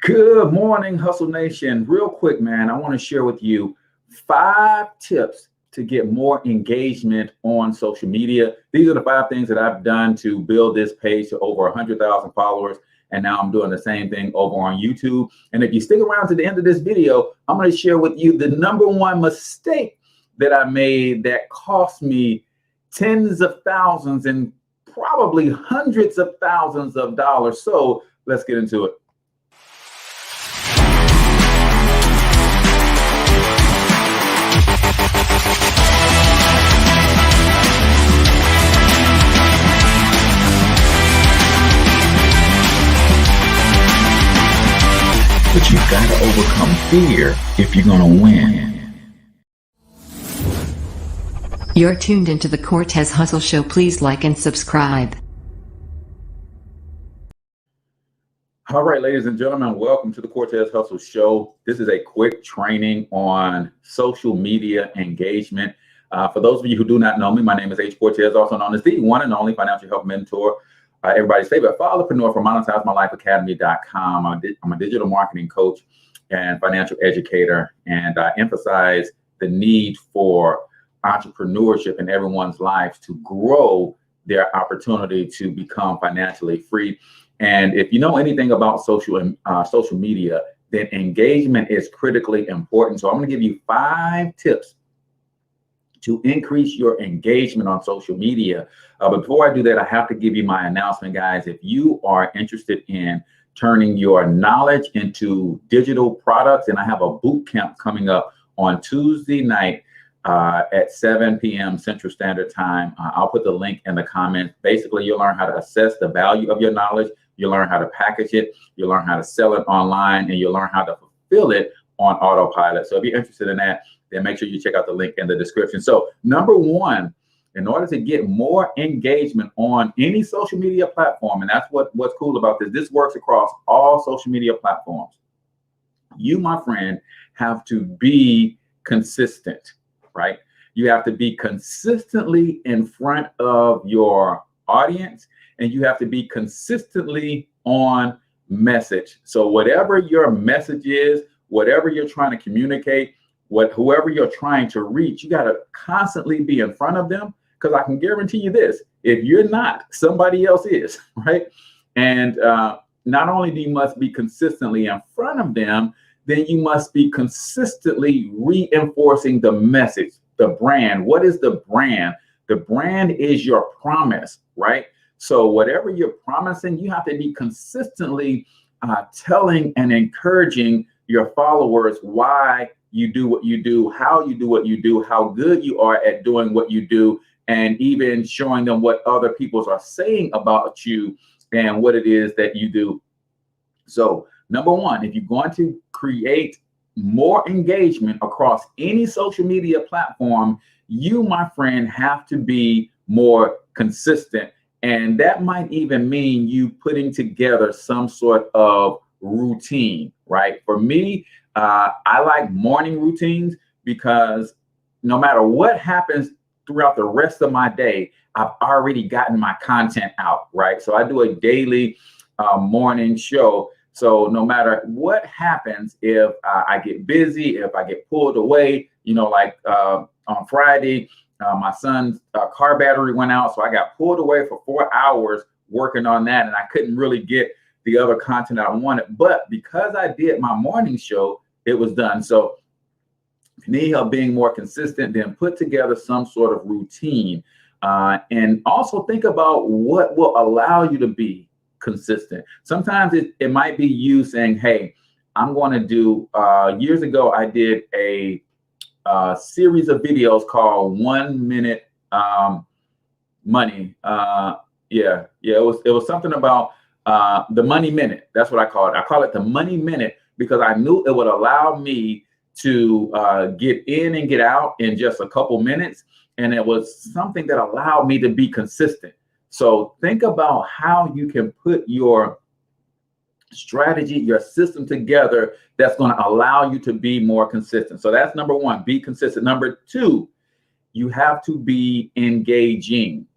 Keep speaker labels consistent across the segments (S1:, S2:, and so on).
S1: Good morning, Hustle Nation. Real quick, man, I want to share with you 5 tips to get more engagement on social media. These are the 5 things that I've done to build this page to over 100,000 followers. And now I'm doing the same thing over on YouTube. And if you stick around to the end of this video, I'm going to share with you the #1 mistake that I made that cost me tens of thousands and probably hundreds of thousands of dollars. So let's get into it. But you've got to overcome fear if you're going to win.
S2: You're tuned into the Cortez Hustle Show. Please like and subscribe.
S1: All right, ladies and gentlemen, welcome to the Cortez Hustle Show. This is a quick training on social media engagement. For those of you who do not know me, my name is H. Cortez, also known as the one and only financial health mentor. Everybody's favorite fatherpreneur from MonetizeMyLifeAcademy.com. I'm a digital marketing coach and financial educator, and I emphasize the need for entrepreneurship in everyone's lives to grow their opportunity to become financially free. And if you know anything about social media, then engagement is critically important. So I'm going to give you 5 tips to increase your engagement on social media. But before I do that, I have to give you my announcement, guys. If you are interested in turning your knowledge into digital products, and I have a boot camp coming up on Tuesday night at 7 p.m. Central Standard Time. I'll put the link in the comments. Basically, you'll learn how to assess the value of your knowledge. You'll learn how to package it. You'll learn how to sell it online, and you'll learn how to fulfill it on autopilot. So if you're interested in that, then make sure you check out the link in the description. So #1, in order to get more engagement on any social media platform, and that's what's cool about this, this works across all social media platforms. You, my friend, have to be consistent, right? You have to be consistently in front of your audience, and you have to be consistently on message. So whatever your message is, whatever you're trying to communicate, whoever you're trying to reach, you got to constantly be in front of them, because I can guarantee you this: if you're not, somebody else is, right? And not only do you must be consistently in front of them, then you must be consistently reinforcing the message, the brand. What is the brand? The brand is your promise, right? So whatever you're promising, you have to be consistently telling and encouraging your followers why you do what you do, how you do what you do, how good you are at doing what you do, and even showing them what other people are saying about you and what it is that you do. So #1, if you're going to create more engagement across any social media platform, you, my friend, have to be more consistent. And that might even mean you putting together some sort of routine, right? For me, I like morning routines, because no matter what happens throughout the rest of my day, I've already gotten my content out, right? So I do a daily morning show. So no matter what happens, if I get busy, if I get pulled away, like on Friday, my son's car battery went out. So I got pulled away for 4 hours working on that, and I couldn't really get the other content I wanted. But because I did my morning show, it was done. So if you need help being more consistent, then put together some sort of routine. And also think about what will allow you to be consistent. Sometimes it might be you saying, hey, I'm going to do, years ago, I did a series of videos called 1 Minute Money. It was something about the Money Minute. That's what I call it. I call it the Money Minute because I knew it would allow me to get in and get out in just a couple minutes. And it was something that allowed me to be consistent. So think about how you can put your strategy, your system together that's going to allow you to be more consistent. So that's number one, be consistent. Number two, you have to be engaging,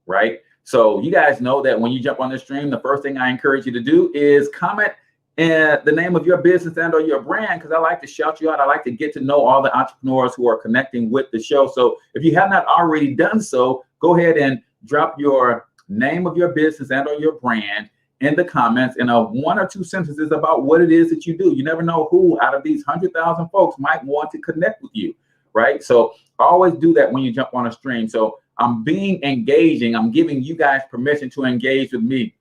S1: right? So you guys know that when you jump on the stream, the first thing I encourage you to do is comment and the name of your business and or your brand, because I like to shout you out. I like to get to know all the entrepreneurs who are connecting with the show. So if you have not already done so, go ahead and drop your name of your business and or your brand in the comments in a 1 or 2 sentences about what it is that you do. You never know who out of these 100,000 folks might want to connect with you, right? So always do that when you jump on a stream. So I'm being engaging. I'm giving you guys permission to engage with me.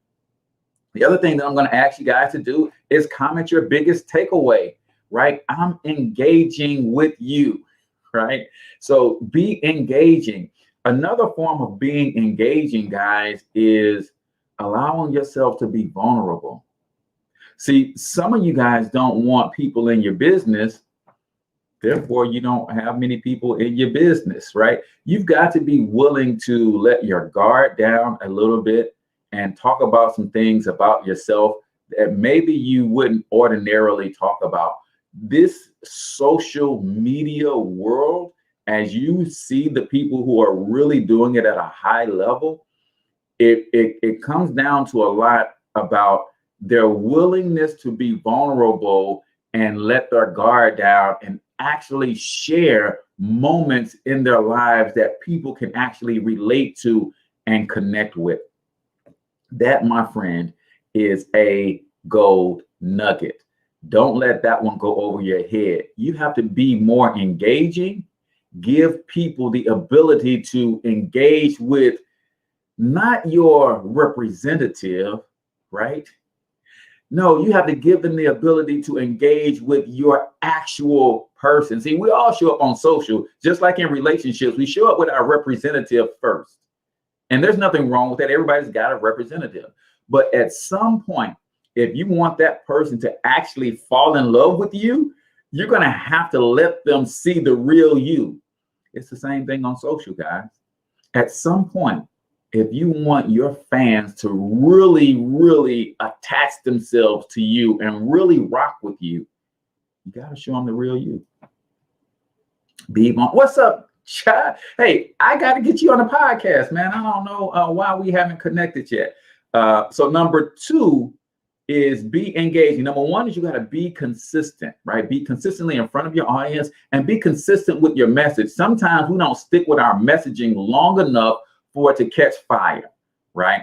S1: The other thing that I'm going to ask you guys to do is comment your biggest takeaway, right? I'm engaging with you, right? So be engaging. Another form of being engaging, guys, is allowing yourself to be vulnerable. See, some of you guys don't want people in your business. Therefore, you don't have many people in your business, right? You've got to be willing to let your guard down a little bit and talk about some things about yourself that maybe you wouldn't ordinarily talk about. This social media world, as you see the people who are really doing it at a high level, it comes down to a lot about their willingness to be vulnerable and let their guard down and actually share moments in their lives that people can actually relate to and connect with. That, my friend, is a gold nugget. Don't let that one go over your head. You have to be more engaging. Give people the ability to engage with not your representative, right? No, you have to give them the ability to engage with your actual person. See, we all show up on social, just like in relationships. We show up with our representative first. And there's nothing wrong with that. Everybody's got a representative. But at some point, if you want that person to actually fall in love with you, you're going to have to let them see the real you. It's the same thing on social, guys. At some point, if you want your fans to really, really attach themselves to you and really rock with you, you got to show them the real you. What's up, Chad? Hey, I got to get you on the podcast, man. I don't know why we haven't connected yet. So number 2 is be engaging. Number 1 is you got to be consistent, right? Be consistently in front of your audience and be consistent with your message. Sometimes we don't stick with our messaging long enough for it to catch fire, right?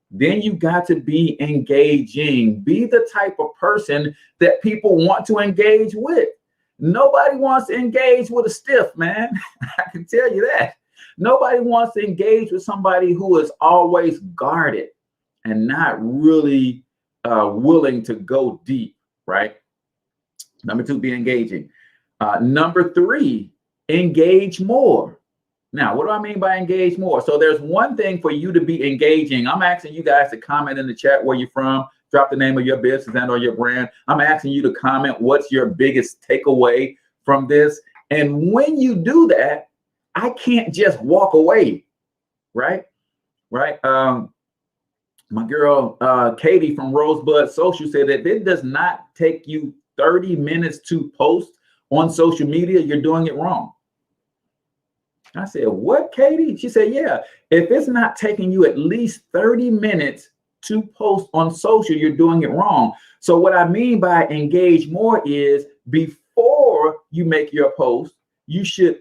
S1: Then you got to be engaging. Be the type of person that people want to engage with. Nobody wants to engage with a stiff, man. I can tell you that. Nobody wants to engage with somebody who is always guarded and not really willing to go deep, right? Number 2, be engaging. Number 3, engage more. Now, what do I mean by engage more? So there's one thing for you to be engaging. I'm asking you guys to comment in the chat where you're from. Drop the name of your business and or your brand. I'm asking you to comment what's your biggest takeaway from this. And when you do that, I can't just walk away, right? Right. My girl, Katie from Rosebud Social said that it does not take you 30 minutes to post on social media. You're doing it wrong. I said, what, Katie? She said, yeah, if it's not taking you at least 30 minutes to post on social, you're doing it wrong. So what I mean by engage more is before you make your post, you should,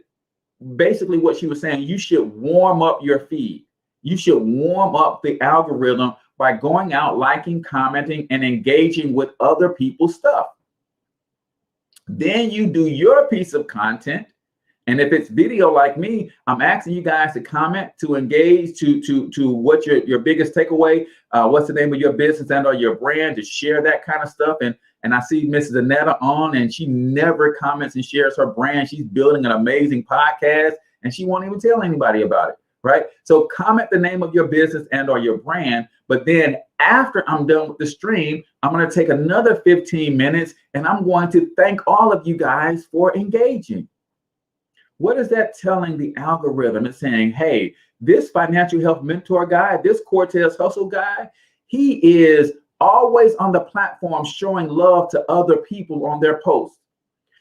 S1: basically what she was saying, you should warm up your feed. You should warm up the algorithm by going out, liking, commenting, and engaging with other people's stuff. Then you do your piece of content. And if it's video like me, I'm asking you guys to comment, to engage, to what's your biggest takeaway, what's the name of your business and or your brand, to share that kind of stuff. And I see Mrs. Annetta on, and she never comments and shares her brand. She's building an amazing podcast, and she won't even tell anybody about it, right? So comment the name of your business and or your brand. But then after I'm done with the stream, I'm going to take another 15 minutes, and I'm going to thank all of you guys for engaging. What is that telling the algorithm? It's saying, hey, this financial health mentor guy, this Cortez Hustle guy, he is always on the platform showing love to other people on their posts.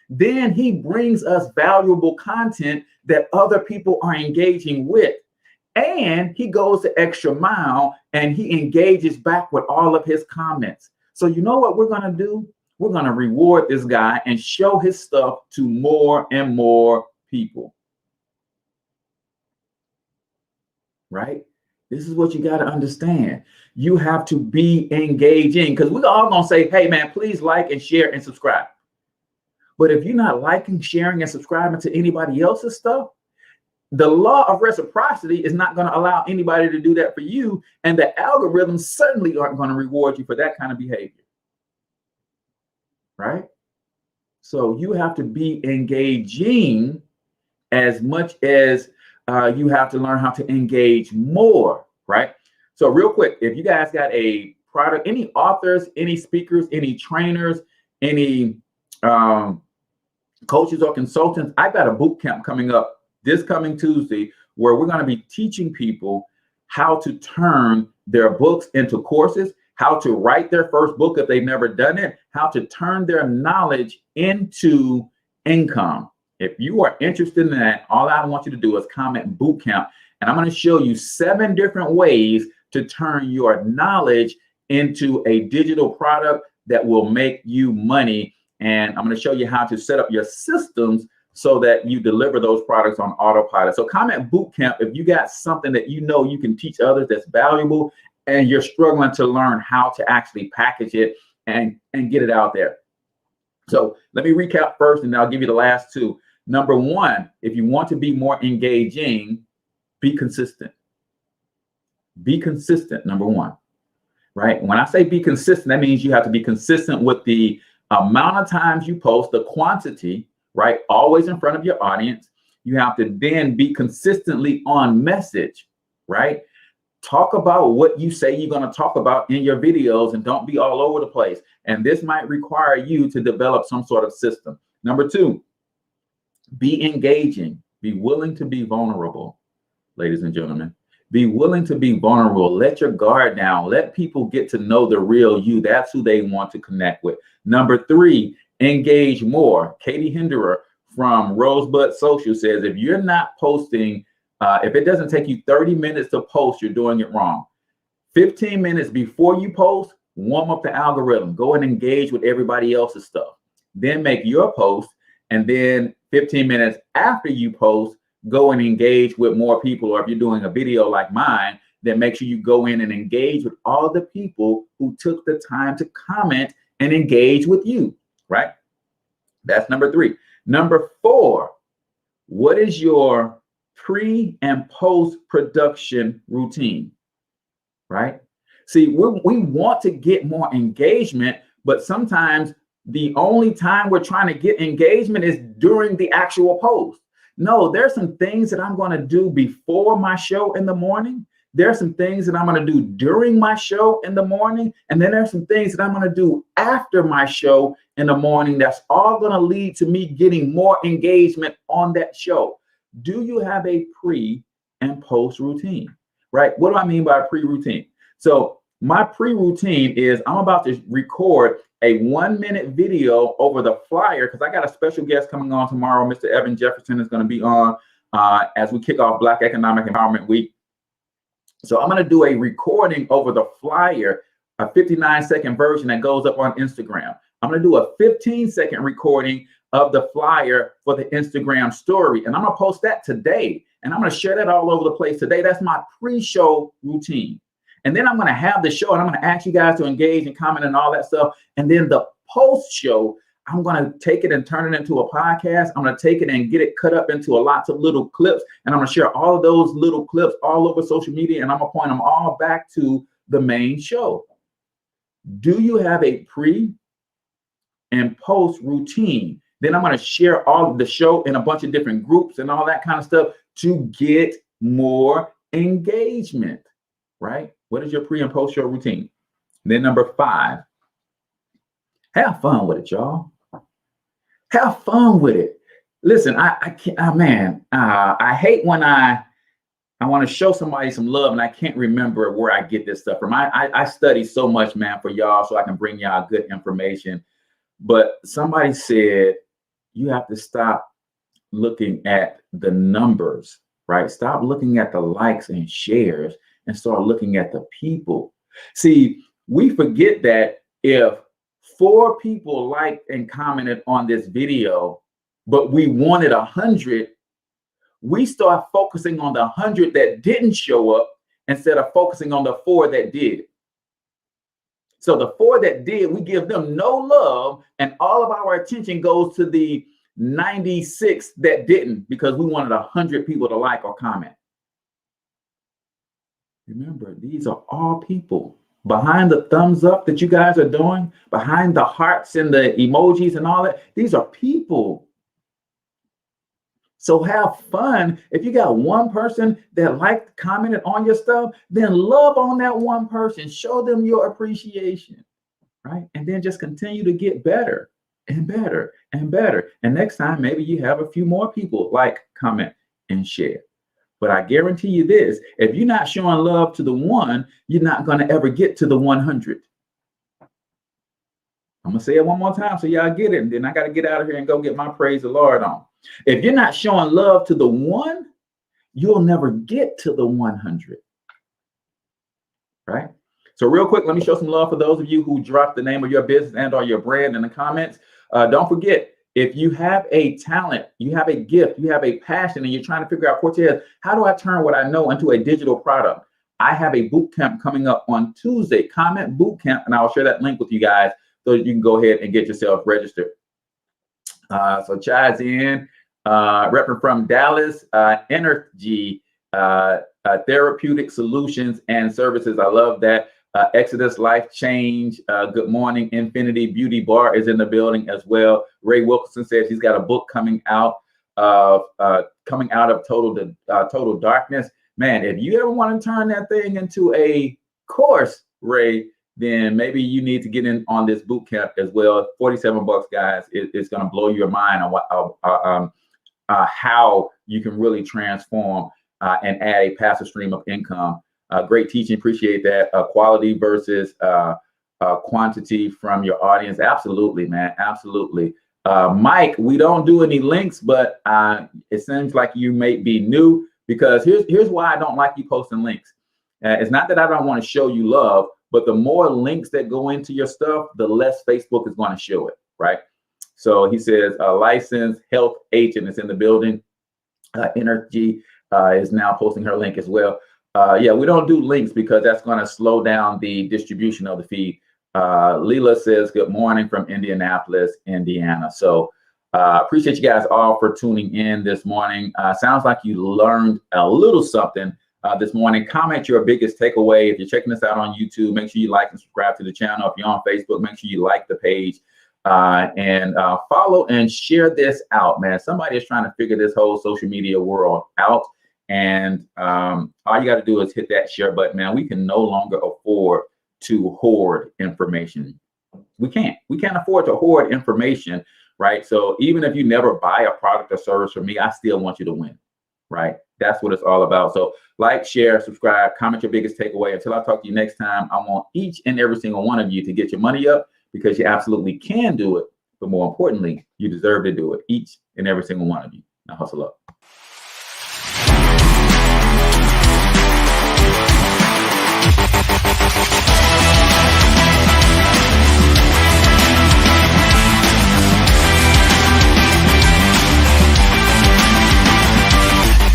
S1: Then he brings us valuable content that other people are engaging with. And he goes the extra mile and he engages back with all of his comments. So you know what we're going to do? We're going to reward this guy and show his stuff to more and more people. Right? This is what you got to understand. You have to be engaging, because we're all going to say, hey, man, please like and share and subscribe. But if you're not liking, sharing, and subscribing to anybody else's stuff, the law of reciprocity is not going to allow anybody to do that for you. And the algorithms certainly aren't going to reward you for that kind of behavior. Right? So you have to be engaging as much as you have to learn how to engage more, right? So real quick, if you guys got a product, any authors, any speakers, any trainers, any coaches or consultants, I got a boot camp coming up this coming Tuesday where we're going to be teaching people how to turn their books into courses, how to write their first book if they've never done it, how to turn their knowledge into income. If you are interested in that, all I want you to do is comment boot camp, and I'm going to show you 7 different ways to turn your knowledge into a digital product that will make you money. And I'm going to show you how to set up your systems so that you deliver those products on autopilot. So comment boot camp if you got something that you know you can teach others that's valuable, and you're struggling to learn how to actually package it and get it out there. So let me recap first, and I'll give you the last 2. Number 1, if you want to be more engaging, be consistent. Be consistent, number 1, right? When I say be consistent, that means you have to be consistent with the amount of times you post, the quantity, right? Always in front of your audience. You have to then be consistently on message, right? Talk about what you say you're going to talk about in your videos, and don't be all over the place. And this might require you to develop some sort of system. Number 2, be engaging. Be willing to be vulnerable, ladies and gentlemen. Be willing to be vulnerable. Let your guard down. Let people get to know the real you. That's who they want to connect with. Number 3, engage more. Katie Hinderer from Rosebud Social says, if you're not posting, if it doesn't take you 30 minutes to post, you're doing it wrong. 15 minutes before you post, warm up the algorithm. Go and engage with everybody else's stuff. Then make your post, and then 15 minutes after you post, go and engage with more people. Or if you're doing a video like mine, then make sure you go in and engage with all the people who took the time to comment and engage with you, right? That's number 3. Number 4, what is your pre and post production routine, right? See, we want to get more engagement, but sometimes the only time we're trying to get engagement is during the actual post. No, there's some things that I'm going to do before my show in the morning. There's some things that I'm going to do during my show in the morning. And then there's some things that I'm going to do after my show in the morning. That's all going to lead to me getting more engagement on that show. Do you have a pre and post routine, right? What do I mean by a pre-routine? So my pre-routine is I'm about to record a 1-minute video over the flyer, because I got a special guest coming on tomorrow. Mr. Evan Jefferson is going to be on as we kick off Black Economic Empowerment Week. So I'm going to do a recording over the flyer, a 59-second version that goes up on Instagram. I'm going to do a 15-second recording of the flyer for the Instagram story, and I'm going to post that today, and I'm going to share that all over the place today. That's my pre-show routine. And then I'm going to have the show, and I'm going to ask you guys to engage and comment and all that stuff. And then the post show, I'm going to take it and turn it into a podcast. I'm going to take it and get it cut up into lots of little clips. And I'm going to share all of those little clips all over social media. And I'm going to point them all back to the main show. Do you have a pre and post routine? Then I'm going to share all of the show in a bunch of different groups and all that kind of stuff to get more engagement, right? What is your pre and post show routine? Then number 5, have fun with it, y'all. Have fun with it. Listen, I can't, I hate when I want to show somebody some love and I can't remember where I get this stuff from. I study so much, man, for y'all, so I can bring y'all good information. But somebody said you have to stop looking at the numbers, right? Stop looking at the likes and shares and start looking at the people. See, we forget that if 4 people liked and commented on this video, but we wanted 100, we start focusing on the 100 that didn't show up instead of focusing on the 4 that did. So the 4 that did, we give them no love, and all of our attention goes to the 96 that didn't, because we wanted 100 people to like or comment. Remember, these are all people. Behind the thumbs up that you guys are doing, behind the hearts and the emojis and all that, these are people. So have fun. If you got one person that liked, commented on your stuff, then love on that one person. Show them your appreciation, right? And then just continue to get better and better and better. And next time, maybe you have a few more people like, comment, and share. But I guarantee you this, if you're not showing love to the 1, you're not going to ever get to the 100. I'm going to say it one more time so y'all get it. And then I got to get out of here and go get my praise the Lord on. If you're not showing love to the 1, you'll never get to the 100. Right? So real quick, let me show some love for those of you who dropped the name of your business and or your brand in the comments. Don't forget, if you have a talent, you have a gift, you have a passion, and you're trying to figure out, Cortez, how do I turn what I know into a digital product? I have a boot camp coming up on Tuesday, Comment Boot Camp, and I'll share that link with you guys so you can go ahead and get yourself registered. So Chad's in, repping from Dallas, Energy, Therapeutic Solutions and Services. I love that. Exodus Life Change. Good morning. Infinity Beauty Bar is in the building as well. Ray Wilkinson says he's got a book coming out of Total Darkness. Man, if you ever want to turn that thing into a course, Ray, then maybe you need to get in on this boot camp as well. $47, guys. It's going to blow your mind on how you can really transform and add a passive stream of income. Great teaching. Appreciate that. Quality versus quantity from your audience. Absolutely, man. Absolutely. Mike, we don't do any links, but it seems like you may be new, because here's why I don't like you posting links. It's not that I don't want to show you love, but the more links that go into your stuff, the less Facebook is going to show it, right? So he says, licensed health agent is in the building. Energy is now posting her link as well. Yeah, we don't do links because that's going to slow down the distribution of the feed. Leela says, good morning from Indianapolis, Indiana. So appreciate you guys all for tuning in this morning. Sounds like you learned a little something this morning. Comment your biggest takeaway. If you're checking this out on YouTube, make sure you like and subscribe to the channel. If you're on Facebook, make sure you like the page and follow and share this out, man. Somebody is trying to figure this whole social media world out. And all you got to do is hit that share button, man. We can no longer afford to hoard information. We can't afford to hoard information, right? So even if you never buy a product or service from me, I still want you to win, right? That's what it's all about. So like, share, subscribe, comment your biggest takeaway. Until I talk to you next time, I want each and every single one of you to get your money up, because you absolutely can do it. But more importantly, you deserve to do it, each and every single one of you. Now hustle up.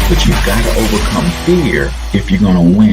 S1: But you've got to overcome fear if you're going to win.